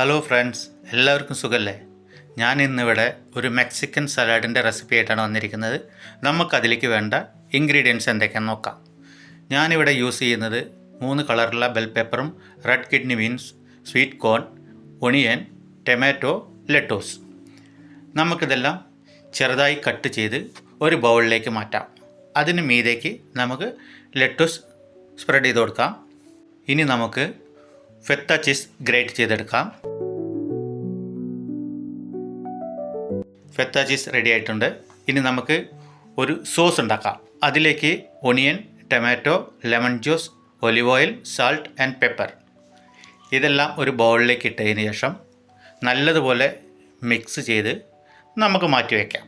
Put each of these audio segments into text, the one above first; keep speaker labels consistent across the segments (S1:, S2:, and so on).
S1: Hello friends, എല്ലാവർക്കും സുഖമല്ലേ? ഞാൻ ഇന്നിവിടെ ഒരു മെക്സിക്കൻ സലാഡിൻ്റെ റെസിപ്പി ആയിട്ടാണ് വന്നിരിക്കുന്നത്. നമുക്കതിലേക്ക് വേണ്ട ഇൻഗ്രീഡിയൻസ് എന്തൊക്കെയാണെന്ന് നോക്കാം. ഞാനിവിടെ യൂസ് ചെയ്യുന്നത് 3 കളറുള്ള ബെൽ പെപ്പറും red kidney beans, sweet corn, onion, tomato, lettuce. നമുക്കിതെല്ലാം ചെറുതായി കട്ട് ചെയ്ത് ഒരു ബൗളിലേക്ക് മാറ്റാം. അതിന് മീതേക്ക് നമുക്ക് ലെറ്റൂസ് സ്പ്രെഡ് ചെയ്ത് കൊടുക്കാം. ഇനി നമുക്ക് ഫെത്ത ചീസ് ഗ്രേറ്റ് ചെയ്തെടുക്കാം. ഫെത്ത ചീസ് റെഡി ആയിട്ടുണ്ട്. ഇനി നമുക്ക് ഒരു സോസ് ഉണ്ടാക്കാം. അതിലേക്ക് onion, tomato, lemon juice, olive oil, salt and pepper ഇതെല്ലാം ഒരു ബൗളിലേക്ക് ഇട്ടതിന് ശേഷം നല്ലതുപോലെ മിക്സ് ചെയ്ത് നമുക്ക് മാറ്റി വയ്ക്കാം.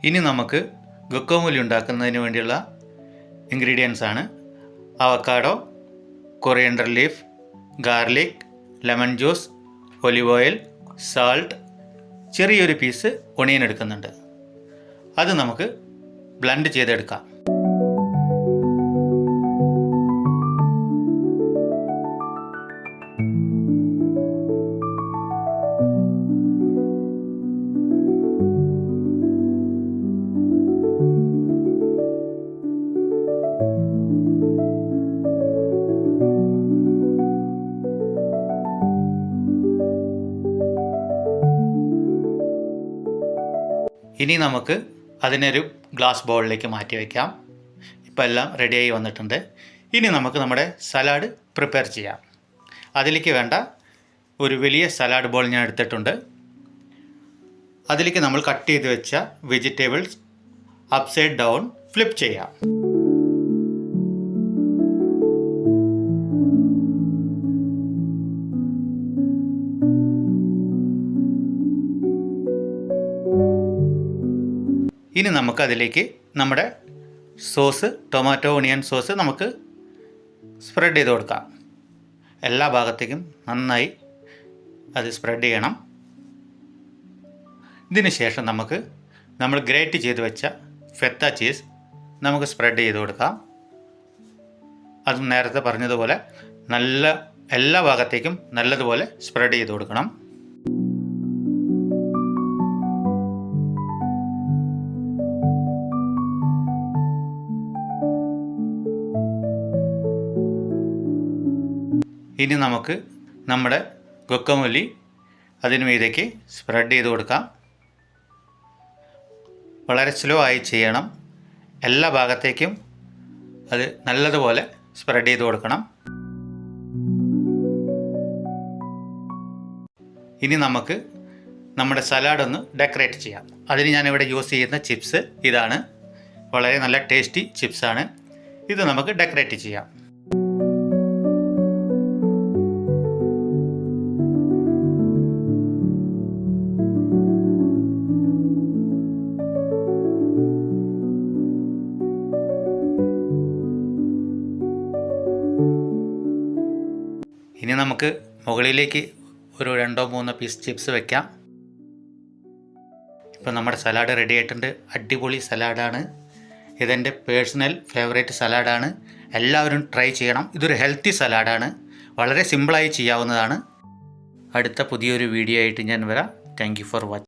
S1: ഇനി നമുക്ക് ഗുക്കോമൊലി ഉണ്ടാക്കുന്നതിന് വേണ്ടിയുള്ള ഇൻഗ്രീഡിയൻസ് ആണ് avocado, coriander leaf, garlic, lemon juice, olive oil, salt, ചെറിയൊരു പീസ് ഒണിയൻ എടുക്കുന്നുണ്ട്. അത് നമുക്ക് ബ്ലെൻഡ് ചെയ്തെടുക്കാം. ഇനി നമുക്ക് അതിനൊരു ഗ്ലാസ് ബൗളിലേക്ക് മാറ്റി വയ്ക്കാം. ഇപ്പോൾ എല്ലാം റെഡിയായി വന്നിട്ടുണ്ട്. ഇനി നമുക്ക് നമ്മുടെ സലാഡ് പ്രിപ്പയർ ചെയ്യാം. അതിലേക്ക് വേണ്ട ഒരു വലിയ സലാഡ് ബോൾ ഞാൻ എടുത്തിട്ടുണ്ട്. അതിലേക്ക് നമ്മൾ കട്ട് ചെയ്ത് വെച്ച വെജിറ്റബിൾസ് അപ്സൈഡ് ഡൗൺ ഫ്ലിപ്പ് ചെയ്യാം. ഇനി നമുക്കതിലേക്ക് നമ്മുടെ സോസ്, ടൊമാറ്റോ ഒണിയൻ സോസ് നമുക്ക് സ്പ്രെഡ് ചെയ്ത് കൊടുക്കാം. എല്ലാ ഭാഗത്തേക്കും നന്നായി അത് സ്പ്രെഡ് ചെയ്യണം. ഇതിന് ശേഷം നമ്മൾ ഗ്രേറ്റ് ചെയ്ത് വെച്ച ഫെത്ത ചീസ് നമുക്ക് സ്പ്രെഡ് ചെയ്ത് കൊടുക്കാം. അതും നേരത്തെ പറഞ്ഞതുപോലെ എല്ലാ ഭാഗത്തേക്കും നല്ലതുപോലെ സ്പ്രെഡ് ചെയ്ത് കൊടുക്കണം. ഇനി നമുക്ക് നമ്മുടെ ഗുക്കമൊലി അതിന് മീതേക്ക് സ്പ്രെഡ് ചെയ്ത് കൊടുക്കാം. വളരെ സ്ലോ ആയി ചെയ്യണം. എല്ലാ ഭാഗത്തേക്കും അത് നല്ലതുപോലെ സ്പ്രെഡ് ചെയ്ത് കൊടുക്കണം. ഇനി നമുക്ക് നമ്മുടെ സലാഡ് ഒന്ന് ഡെക്കറേറ്റ് ചെയ്യാം. അതിന് ഞാനിവിടെ യൂസ് ചെയ്യുന്ന ചിപ്സ് ഇതാണ്. വളരെ നല്ല ടേസ്റ്റി ചിപ്സാണ്. ഇത് നമുക്ക് ഡെക്കറേറ്റ് ചെയ്യാം. ഇനി നമുക്ക് മുകളിലേക്ക് ഒരു 2-3 പീസ് ചിപ്സ് വെക്കാം. ഇപ്പോൾ നമ്മുടെ സലാഡ് റെഡി ആയിട്ടുണ്ട്. അടിപൊളി സലാഡാണ്. ഇതെൻ്റെ പേഴ്സണൽ ഫേവറേറ്റ് സലാഡാണ്. എല്ലാവരും ട്രൈ ചെയ്യണം. ഇതൊരു ഹെൽത്തി സലാഡാണ്. വളരെ സിമ്പിളായി ചെയ്യാവുന്നതാണ്. അടുത്ത പുതിയൊരു വീഡിയോ ആയിട്ട് ഞാൻ വരാം. Thank you for watching.